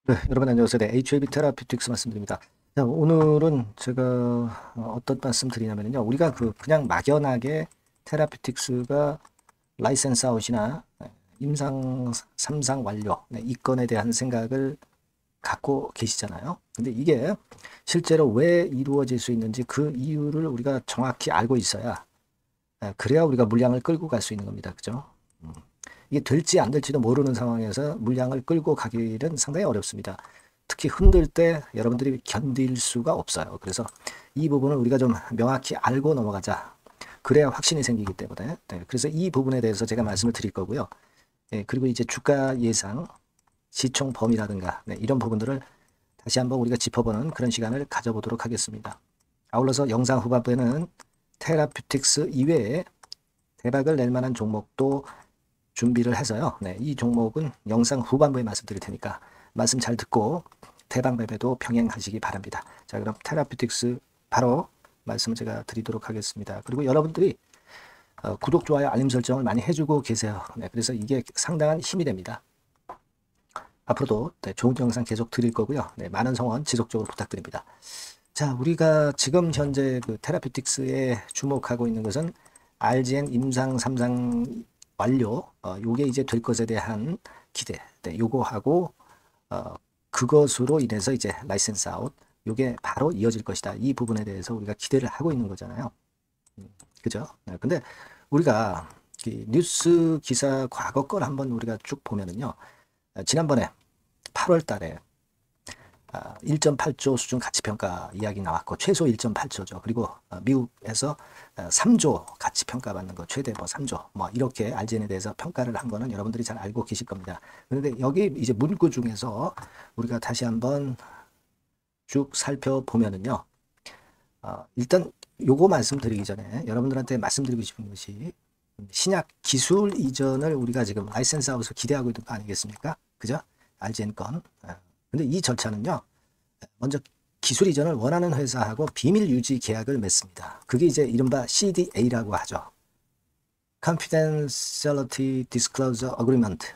네, 여러분 안녕하세요. 네, HAB 테라피틱스 말씀드립니다. 자, 오늘은 제가 어떤 말씀 드리냐면요. 우리가 그냥 막연하게 테라피틱스가 라이센스 아웃이나 임상 3상 완료, 이 건에 대한 생각을 갖고 계시잖아요. 근데 이게 실제로 왜 이루어질 수 있는지 그 이유를 우리가 정확히 알고 있어야 그래야 우리가 물량을 끌고 갈 수 있는 겁니다. 그죠? 음. 이게 될지 안 될지도 모르는 상황에서 물량을 끌고 가기는 상당히 어렵습니다. 특히 흔들 때 여러분들이 견딜 수가 없어요. 그래서 이 부분을 우리가 좀 명확히 알고 넘어가자. 그래야 확신이 생기기 때문에. 네, 그래서 이 부분에 대해서 제가 말씀을 드릴 거고요. 그리고 이제 주가 예상, 시총 범위라든가 이런 부분들을 다시 한번 우리가 짚어보는 그런 시간을 가져보도록 하겠습니다. 아울러서 영상 후반부에는 테라퓨틱스 이외에 대박을 낼 만한 종목도 준비를 해서요. 이 종목은 영상 후반부에 말씀드릴 테니까 말씀 잘 듣고 대박 매매도 병행하시기 바랍니다. 자, 그럼 테라퓨틱스 바로 말씀을 제가 드리도록 하겠습니다. 그리고 여러분들이 구독, 좋아요, 알림 설정을 많이 해주고 계세요. 그래서 이게 상당한 힘이 됩니다. 앞으로도 좋은 영상 계속 드릴 거고요. 많은 성원 지속적으로 부탁드립니다. 자, 우리가 지금 현재 그 테라피틱스에 주목하고 있는 것은 RGN 임상 3상 완료, 요게 이제 될 것에 대한 기대, 요거하고 그것으로 인해서 이제 라이센스 아웃, 요게 바로 이어질 것이다. 이 부분에 대해서 우리가 기대를 하고 있는 거잖아요. 그죠? 근데 우리가 뉴스 기사 과거 걸 한번 우리가 쭉 보면은요, 지난번에 8월 달에 1.8조 수준 가치평가 이야기 나왔고 최소 1.8조죠. 그리고 미국에서 3조 가치평가 받는 거 최대 3조 뭐 이렇게 RGN에 대해서 평가를 한 거는 여러분들이 잘 알고 계실 겁니다. 그런데 여기 이제 문구 중에서 우리가 다시 한번 쭉 살펴보면은요. 일단 요거 말씀드리기 전에 여러분들한테 말씀드리고 싶은 것이 신약 기술 이전을 우리가 지금 라이센스 아웃을 기대하고 있는 거 아니겠습니까? 그죠? RGN 건. 근데 이 절차는요. 먼저 기술 이전을 원하는 회사하고 비밀 유지 계약을 맺습니다. 그게 이제 이른바 CDA라고 하죠. Confidentiality Disclosure Agreement.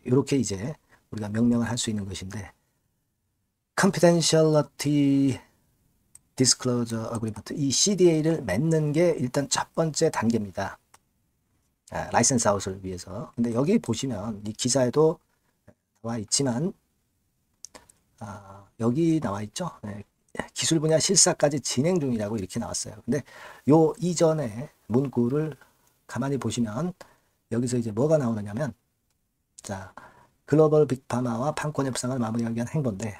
이렇게 이제 우리가 명명을 할 수 있는 것인데 Confidentiality Disclosure Agreement. 이 CDA를 맺는 게 일단 첫 번째 단계입니다. 라이센스 아웃을 위해서. 근데 여기 보시면 이 기사에도 나와 있지만 여기 나와 있죠. 기술 분야 실사까지 진행 중이라고 이렇게 나왔어요. 근데 요 이전에 문구를 가만히 보시면 여기서 이제 뭐가 나오느냐면 자, 글로벌 빅파마와 판권 협상을 마무리하기 위한 행보인데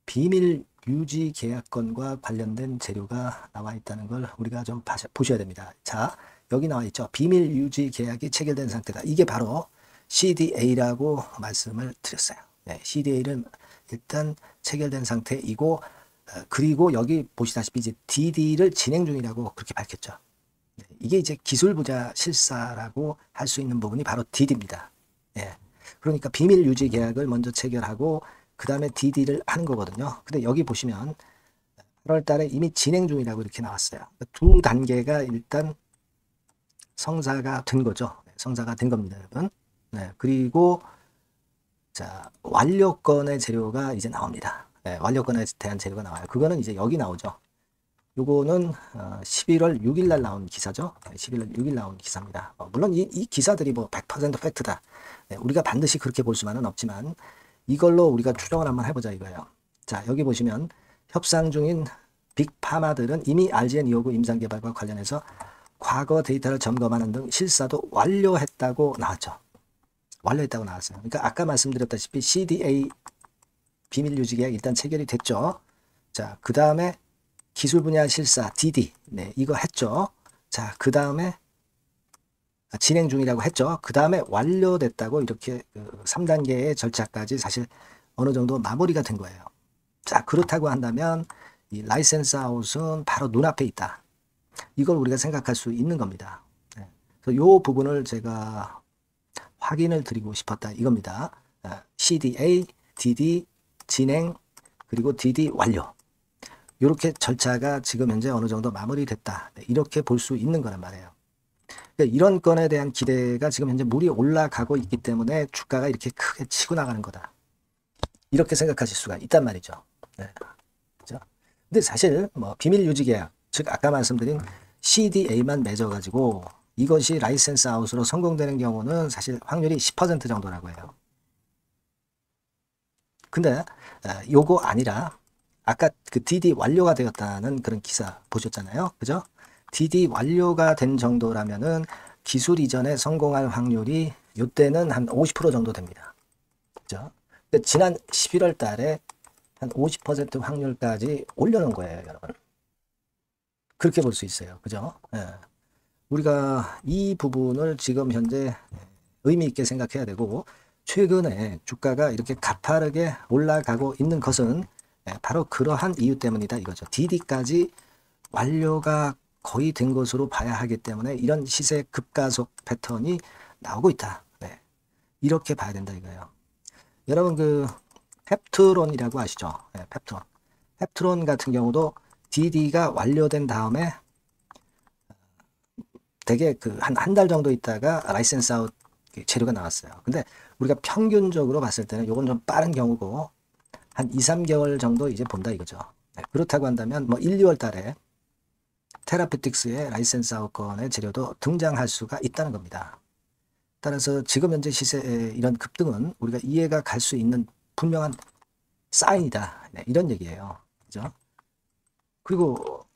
비밀 유지 계약건과 관련된 재료가 나와 있다는 걸 우리가 좀 보셔야 됩니다. 자, 여기 나와 있죠. 비밀 유지 계약이 체결된 상태다. 이게 바로 CDA라고 말씀을 드렸어요. CDA를 일단 체결된 상태이고 그리고 여기 보시다시피 이제 DD를 진행 중이라고 그렇게 밝혔죠. 이게 이제 기술 분야 실사라고 할 수 있는 부분이 바로 DD입니다. 그러니까 비밀 유지 계약을 먼저 체결하고 그 다음에 DD를 하는 거거든요. 근데 여기 보시면 8월 달에 이미 진행 중이라고 이렇게 나왔어요. 두 단계가 일단 성사가 된 거죠. 성사가 된 겁니다, 여러분. 그리고 자, 완료건의 재료가 이제 나옵니다. 완료건에 대한 재료가 나와요. 그거는 이제 여기 나오죠. 요거는 11월 6일 날 나온 기사죠. 11월 6일 나온 기사입니다. 물론 이 기사들이 뭐 100% 팩트다. 우리가 반드시 그렇게 볼 수만은 없지만 이걸로 우리가 추정을 한번 해보자 이거예요. 자, 여기 보시면 협상 중인 빅파마들은 이미 RGN 259 임상개발과 관련해서 과거 데이터를 점검하는 등 실사도 완료했다고 나왔죠. 완료했다고 나왔어요. 그러니까 아까 말씀드렸다시피 CDA 비밀 유지 계약 일단 체결이 됐죠. 자, 그 다음에 기술 분야 실사 DD 이거 했죠. 자, 그 다음에 진행 중이라고 했죠. 그 다음에 완료됐다고 이렇게 3단계의 절차까지 사실 어느 정도 마무리가 된 거예요. 자, 그렇다고 한다면 이 라이센스 아웃은 바로 눈앞에 있다. 이걸 우리가 생각할 수 있는 겁니다. 그래서 이 부분을 제가 확인을 드리고 싶었다 이겁니다. CDA, DD, 진행, 그리고 DD 완료. 이렇게 절차가 지금 현재 어느 정도 마무리됐다. 이렇게 볼 수 있는 거란 말이에요. 그러니까 이런 건에 대한 기대가 지금 현재 물이 올라가고 있기 때문에 주가가 이렇게 크게 치고 나가는 거다. 이렇게 생각하실 수가 있단 말이죠. 네. 그죠? 근데 사실 뭐 비밀 유지 계약, 즉 아까 말씀드린 CDA만 맺어가지고 이것이 라이센스 아웃으로 성공되는 경우는 사실 확률이 10% 정도라고 해요. 근데 요거 아니라 아까 그 DD 완료가 되었다는 그런 기사 보셨잖아요. 그죠? DD 완료가 된 정도라면은 기술 이전에 성공할 확률이 요때는 한 50% 정도 됩니다. 그죠? 근데 지난 11월 달에 한 50% 확률까지 올려놓은 거예요, 여러분. 그렇게 볼 수 있어요. 그죠? 예. 우리가 이 부분을 지금 현재 의미 있게 생각해야 되고, 최근에 주가가 이렇게 가파르게 올라가고 있는 것은 바로 그러한 이유 때문이다 이거죠. DD까지 완료가 거의 된 것으로 봐야 하기 때문에 이런 시세 급가속 패턴이 나오고 있다. 네. 이렇게 봐야 된다 이거예요. 여러분 그 펩트론이라고 아시죠? 네, 펩트론. 펩트론 같은 경우도 DD가 완료된 다음에 되게 그 한 달 정도 있다가 라이센스 아웃 재료가 나왔어요. 근데 우리가 평균적으로 봤을 때는 요건 좀 빠른 경우고 한 2, 3개월 정도 이제 본다 이거죠. 네, 그렇다고 한다면 뭐 1, 2월 달에 테라피틱스의 라이센스 아웃 건의 재료도 등장할 수가 있다는 겁니다. 따라서 지금 현재 시세의 이런 급등은 우리가 이해가 갈 수 있는 분명한 사인이다. 네, 이런 얘기예요. 그죠? 그리고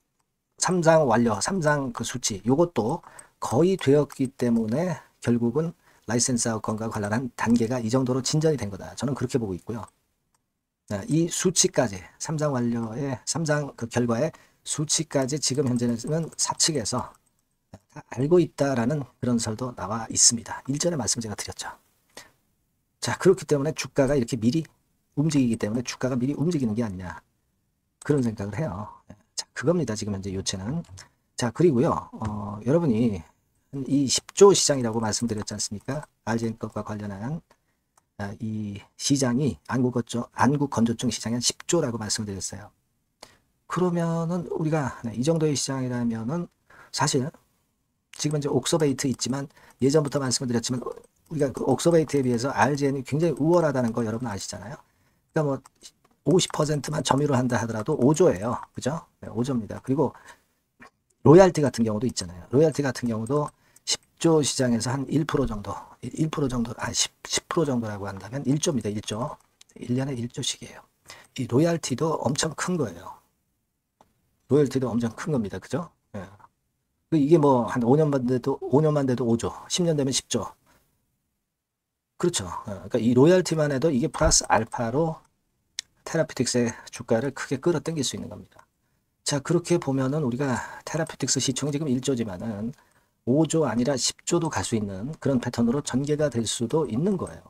3상 완료, 3상 그 수치, 요것도 거의 되었기 때문에 결국은 라이센스 아웃건과 관련한 단계가 이 정도로 진전이 된 거다. 저는 그렇게 보고 있고요. 이 수치까지, 3상 완료의, 3상 그 결과의 수치까지 지금 현재는 사측에서 다 알고 있다라는 그런 설도 나와 있습니다. 일전에 말씀 제가 드렸죠. 자, 그렇기 때문에 주가가 이렇게 미리 움직이기 때문에 주가가 미리 움직이는 게 아니냐. 그런 생각을 해요. 자, 그겁니다. 지금 현재 요체는. 자, 그리고요. 여러분이 이 10조 시장이라고 말씀드렸지 않습니까? RGN 것과 관련한 이 시장이 안구 건조증 시장이 한 10조라고 말씀드렸어요. 그러면은 우리가 이 정도의 시장이라면은 사실 지금 이제 옥서베이트 있지만 예전부터 말씀을 드렸지만 우리가 그 옥서베이트에 비해서 RGN이 굉장히 우월하다는 거 여러분 아시잖아요. 그러니까 뭐 50%만 점유를 한다 하더라도 5조예요. 그죠? 네, 5조입니다. 그리고 로얄티 같은 경우도 있잖아요. 로얄티 같은 경우도 10조 시장에서 한 1% 정도, 1% 정도, 10% 정도라고 한다면 1조입니다. 1조. 1년에 1조씩이에요. 이 로얄티도 엄청 큰 거예요. 로열티도 엄청 큰 겁니다. 그죠? 예. 이게 뭐 한 5년만 돼도 5조, 10년 되면 10조. 그렇죠. 그러니까 이 로열티만 해도 이게 플러스 알파로 테라피틱스의 주가를 크게 끌어당길 수 있는 겁니다. 자, 그렇게 보면은 우리가 테라피틱스 시총이 지금 1조지만은 5조 아니라 10조도 갈 수 있는 그런 패턴으로 전개가 될 수도 있는 거예요.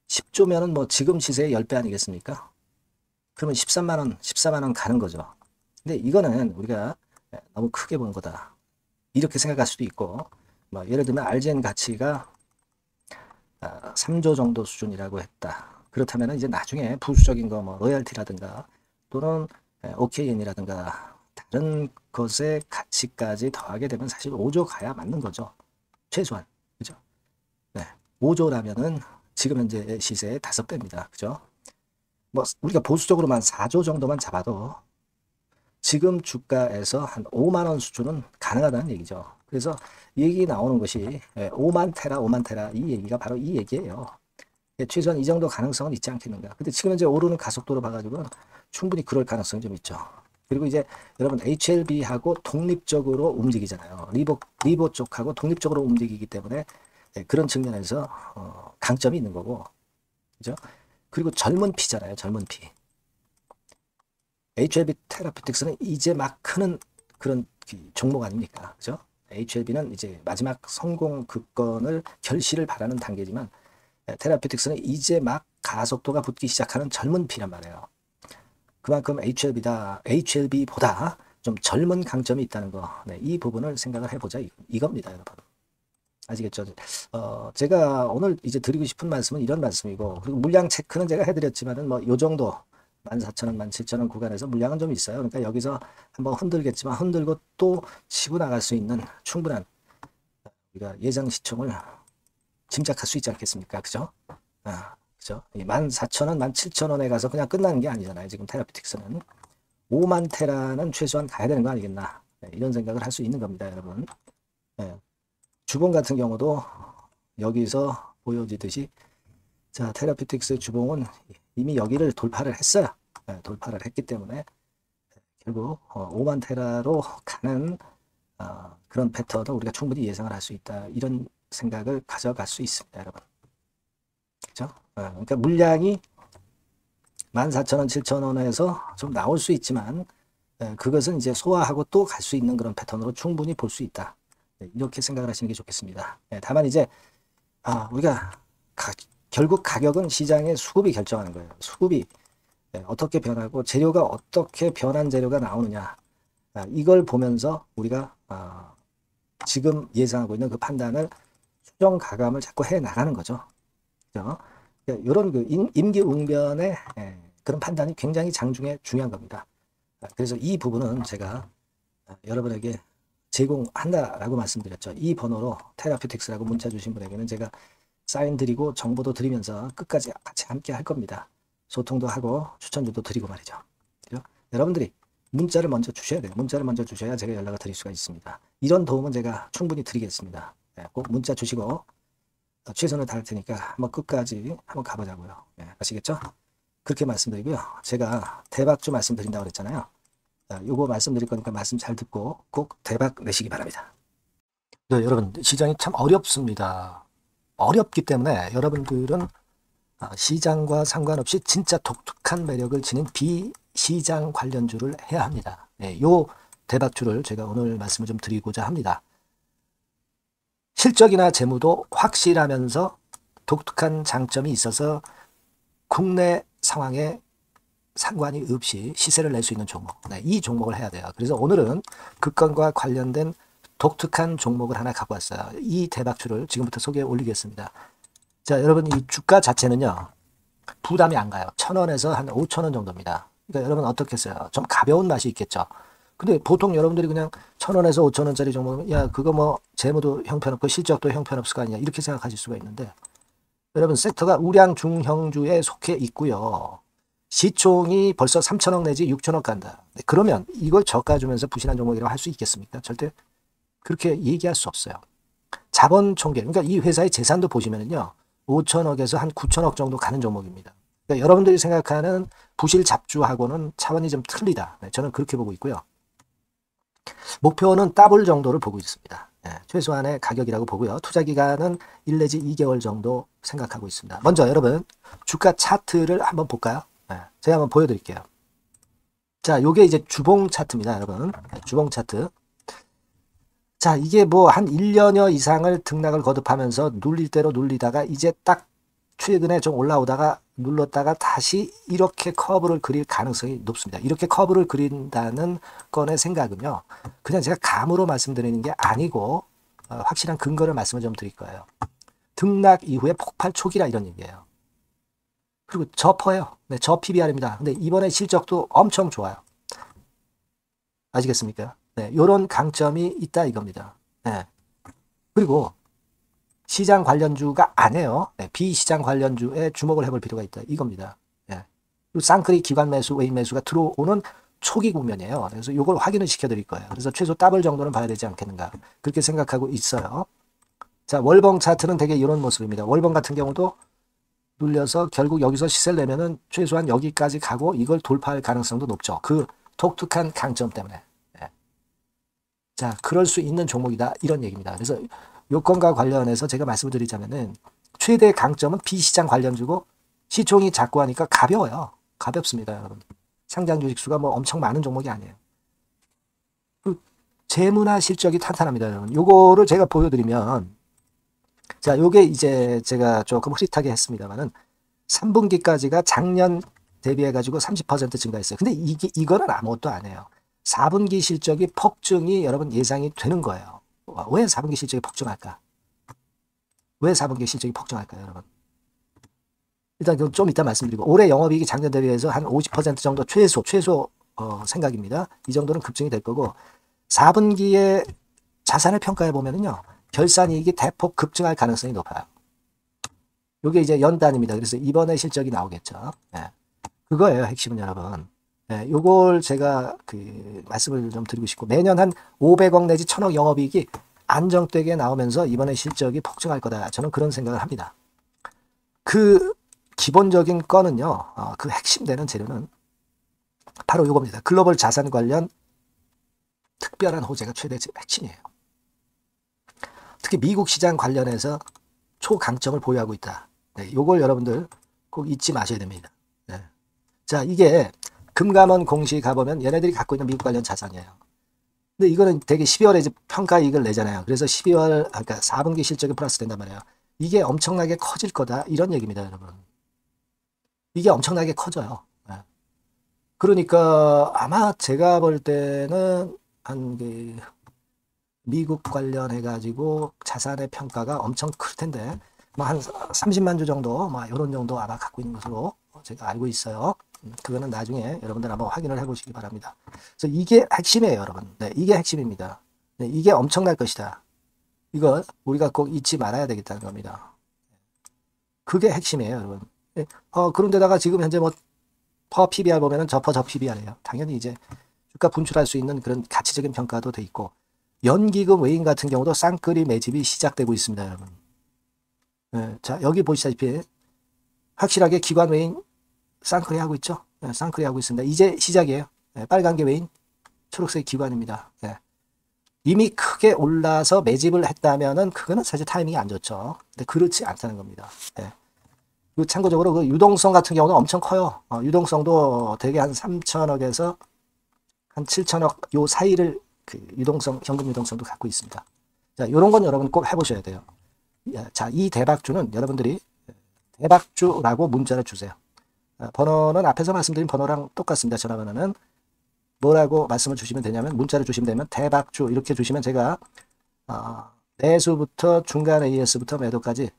10조면은 뭐 지금 시세의 10배 아니겠습니까? 그러면 13만 원, 14만 원 가는 거죠. 근데 이거는 우리가 너무 크게 본 거다. 이렇게 생각할 수도 있고, 뭐 예를 들면 RGN 가치가 3조 정도 수준이라고 했다. 그렇다면 이제 나중에 부수적인 거, 뭐 로얄티라든가 또는 OKN이라든가 다른 것의 가치까지 더하게 되면 사실 5조 가야 맞는 거죠. 최소한. 그죠? 네. 5조라면은 지금 현재 시세의 5배입니다. 그죠? 뭐 우리가 보수적으로만 4조 정도만 잡아도 지금 주가에서 한 5만 원 수준은 가능하다는 얘기죠. 그래서 이 얘기 나오는 것이 5만 테라 이 얘기가 바로 이 얘기예요. 최소한 이 정도 가능성은 있지 않겠는가. 근데 지금 현재 오르는 가속도로 봐가지고 충분히 그럴 가능성이 좀 있죠. 그리고 이제 여러분 HLB하고 독립적으로 움직이잖아요. 리보 쪽하고 독립적으로 움직이기 때문에 그런 측면에서 강점이 있는 거고, 그죠? 그리고 젊은 피잖아요. 젊은 피. HLB 테라피틱스는 이제 막 크는 그런 종목 아닙니까? 그죠? HLB는 이제 마지막 성공 급건을 결실을 바라는 단계지만 테라피틱스는 이제 막 가속도가 붙기 시작하는 젊은 피란 말이에요. 그만큼 HLB보다 좀 젊은 강점이 있다는 거. 네, 이 부분을 생각을 해보자 이겁니다, 여러분. 아시겠죠? 제가 오늘 이제 드리고 싶은 말씀은 이런 말씀이고, 그리고 물량 체크는 제가 해드렸지만은 뭐 요 정도 14,000원, 17,000원 구간에서 물량은 좀 있어요. 그러니까 여기서 한번 흔들겠지만 흔들고 또 치고 나갈 수 있는 충분한 우리가 예상 시총을 짐작할 수 있지 않겠습니까? 그죠? 그죠? 14,000원, 17,000원에 가서 그냥 끝나는 게 아니잖아요. 지금 테라피틱스는 5만 테라는 최소한 가야 되는 거 아니겠나. 네, 이런 생각을 할 수 있는 겁니다, 여러분. 네. 주봉 같은 경우도 여기서 보여지듯이 자, 테라피틱스 주봉은 이미 여기를 돌파를 했어요. 네, 돌파를 했기 때문에 결국 5만 테라로 가는 그런 패턴을 우리가 충분히 예상을 할 수 있다. 이런 생각을 가져갈 수 있습니다, 여러분. 그죠? 그러니까 물량이 14,000원, 7,000원에서 좀 나올 수 있지만 그것은 이제 소화하고 또 갈 수 있는 그런 패턴으로 충분히 볼 수 있다. 이렇게 생각을 하시는 게 좋겠습니다. 다만 이제 우리가 결국 가격은 시장의 수급이 결정하는 거예요. 수급이 어떻게 변하고 재료가 어떻게 변한 재료가 나오느냐 이걸 보면서 우리가 지금 예상하고 있는 그 판단을 수정 가감을 자꾸 해 나가는 거죠. 그렇죠? 이런 그 임기응변의 그런 판단이 굉장히 장중에 중요한 겁니다. 그래서 이 부분은 제가 여러분에게 제공한다라고 말씀드렸죠. 이 번호로 테라피틱스라고 문자 주신 분에게는 제가 사인 드리고 정보도 드리면서 끝까지 같이 함께 할 겁니다. 소통도 하고 추천주도 드리고 말이죠. 그죠? 여러분들이 문자를 먼저 주셔야 돼요. 문자를 먼저 주셔야 제가 연락을 드릴 수가 있습니다. 이런 도움은 제가 충분히 드리겠습니다. 꼭 문자 주시고 최선을 다할 테니까 한번 끝까지 한번 가보자고요. 아시겠죠? 그렇게 말씀드리고요. 제가 대박주 말씀드린다고 그랬잖아요. 요거 말씀드릴 거니까 말씀 잘 듣고 꼭 대박 내시기 바랍니다. 네, 여러분 시장이 참 어렵습니다. 어렵기 때문에 여러분들은 시장과 상관없이 진짜 독특한 매력을 지닌 비시장 관련주를 해야 합니다. 요 대박주를 제가 오늘 말씀을 좀 드리고자 합니다. 실적이나 재무도 확실하면서 독특한 장점이 있어서 국내 상황에 상관이 없이 시세를 낼 수 있는 종목. 이 종목을 해야 돼요. 그래서 오늘은 그 건과 관련된 독특한 종목을 하나 갖고 왔어요. 이 대박주를 지금부터 소개해 올리겠습니다. 자, 여러분 이 주가 자체는요. 부담이 안 가요. 1,000원에서 한 5,000원 정도입니다. 그러니까 여러분 어떻겠어요? 좀 가벼운 맛이 있겠죠. 근데 보통 여러분들이 그냥 1,000원에서 5,000원짜리 종목은 야 그거 뭐 재무도 형편없고 실적도 형편없을 거 아니냐 이렇게 생각하실 수가 있는데 여러분 섹터가 우량 중형주에 속해 있고요. 시총이 벌써 3,000억 내지 6,000억 간다. 그러면 이걸 저가 주면서 부실한 종목이라고 할 수 있겠습니까? 절대 그렇게 얘기할 수 없어요. 자본 총계, 그러니까 이 회사의 재산도 보시면은요. 5,000억에서 한 9,000억 정도 가는 종목입니다. 그러니까 여러분들이 생각하는 부실 잡주하고는 차원이 좀 틀리다. 저는 그렇게 보고 있고요. 목표는 더블 정도를 보고 있습니다. 최소한의 가격이라고 보고요. 투자 기간은 1 내지 2개월 정도 생각하고 있습니다. 먼저 여러분 주가 차트를 한번 볼까요? 제가 한번 보여드릴게요. 자, 요게 이제 주봉 차트입니다, 여러분. 주봉 차트. 자, 이게 뭐 한 1년여 이상을 등락을 거듭하면서 눌릴 대로 눌리다가 이제 딱 최근에 좀 올라오다가 눌렀다가 다시 이렇게 커브를 그릴 가능성이 높습니다. 이렇게 커브를 그린다는 건의 생각은요. 그냥 제가 감으로 말씀드리는 게 아니고 확실한 근거를 말씀을 좀 드릴 거예요. 등락 이후에 폭발 초기라 이런 얘기예요. 그리고 저퍼예요. 저 PBR입니다. 근데 이번에 실적도 엄청 좋아요. 아시겠습니까? 요런 강점이 있다 이겁니다. 그리고 시장 관련주가 아니에요. 비시장 관련주에 주목을 해볼 필요가 있다 이겁니다. 그리고 쌍끌이 기관 매수, 외인 매수가 들어오는 초기 국면이에요. 그래서 이걸 확인을 시켜드릴 거예요. 그래서 최소 더블 정도는 봐야 되지 않겠는가 그렇게 생각하고 있어요. 자, 월봉 차트는 되게 이런 모습입니다. 월봉 같은 경우도 눌려서 결국 여기서 시세를 내면은 최소한 여기까지 가고 이걸 돌파할 가능성도 높죠. 그 독특한 강점 때문에. 자, 그럴 수 있는 종목이다 이런 얘기입니다. 그래서 요건과 관련해서 제가 말씀을 드리자면은 최대 강점은 비시장 관련주고 시총이 작고 하니까 가벼워요. 가볍습니다, 여러분. 상장 주식 수가 뭐 엄청 많은 종목이 아니에요. 재무나 실적이 탄탄합니다, 여러분. 요거를 제가 보여드리면 자, 요게 이제 제가 조금 흐릿하게 했습니다만은 3분기까지가 작년 대비해가지고 30% 증가했어요. 근데 이거는 아무것도 아니에요. 4분기 실적이 폭증이 여러분 예상이 되는 거예요. 왜 4분기 실적이 폭증할까? 왜 4분기 실적이 폭증할까요, 여러분? 일단 좀 이따 말씀드리고 올해 영업이익이 작년 대비해서 한 50% 정도 최소 생각입니다. 이 정도는 급증이 될 거고 4분기에 자산을 평가해 보면은요. 결산이익이 대폭 급증할 가능성이 높아요. 요게 이제 연단입니다. 그래서 이번에 실적이 나오겠죠. 예. 그거예요. 핵심은 여러분. 예, 요걸 제가 말씀을 좀 드리고 싶고, 매년 한 500억 내지 1000억 영업이익이 안정되게 나오면서 이번에 실적이 폭증할 거다. 저는 그런 생각을 합니다. 그 기본적인 거는요, 그 핵심 되는 재료는 바로 요겁니다. 글로벌 자산 관련 특별한 호재가 최대 핵심이에요. 특히 미국 시장 관련해서 초강점을 보유하고 있다. 네, 요걸 여러분들 꼭 잊지 마셔야 됩니다. 네. 자, 이게 금감원 공시 가보면 얘네들이 갖고 있는 미국 관련 자산이에요. 근데 이거는 되게 12월에 이제 평가이익을 내잖아요. 그래서 12월, 그러니까 4분기 실적이 플러스 된단 말이에요. 이게 엄청나게 커질 거다. 이런 얘기입니다, 여러분. 이게 엄청나게 커져요. 네. 그러니까 아마 제가 볼 때는 미국 관련해가지고 자산의 평가가 엄청 클 텐데, 뭐 한 30만 주 정도, 뭐 이런 정도 아마 갖고 있는 것으로 제가 알고 있어요. 그거는 나중에 여러분들 한번 확인을 해보시기 바랍니다. 그래서 이게 핵심이에요, 여러분. 네, 이게 핵심입니다. 네, 이게 엄청날 것이다. 이거 우리가 꼭 잊지 말아야 되겠다는 겁니다. 그게 핵심이에요, 여러분. 네, 그런데다가 지금 현재 뭐 퍼 PBR 보면은 저 PBR이에요. 당연히 이제 주가 분출할 수 있는 그런 가치적인 평가도 돼 있고, 연기금 외인 같은 경우도 쌍끌이 매집이 시작되고 있습니다, 여러분. 네, 자, 여기 보시다시피 확실하게 기관 외인 쌍끌이 하고 있죠. 네, 쌍끌이 하고 있습니다. 이제 시작이에요. 네, 빨간 게 외인, 초록색 기관입니다. 네. 이미 크게 올라서 매집을 했다면은 그거는 사실 타이밍이 안 좋죠. 근데 그렇지 않다는 겁니다. 네. 그리고 참고적으로 그 유동성 같은 경우는 엄청 커요. 유동성도 대개 한 3천억에서 한 7천억 요 사이를 현금 유동성도 갖고 있습니다. 자, 요런 건 여러분 꼭 해보셔야 돼요. 자, 이 대박주는 여러분들이 대박주라고 문자를 주세요. 번호는 앞에서 말씀드린 번호랑 똑같습니다. 전화번호는 뭐라고 말씀을 주시면 되냐면, 문자를 주시면 되면 대박주 이렇게 주시면 제가 매수부터 중간 AS부터 매도까지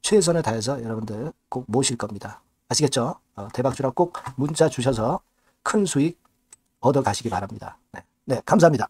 최선을 다해서 여러분들 꼭 모실 겁니다. 아시겠죠? 대박주라고 꼭 문자 주셔서 큰 수익 얻어 가시기 바랍니다. 네, 감사합니다.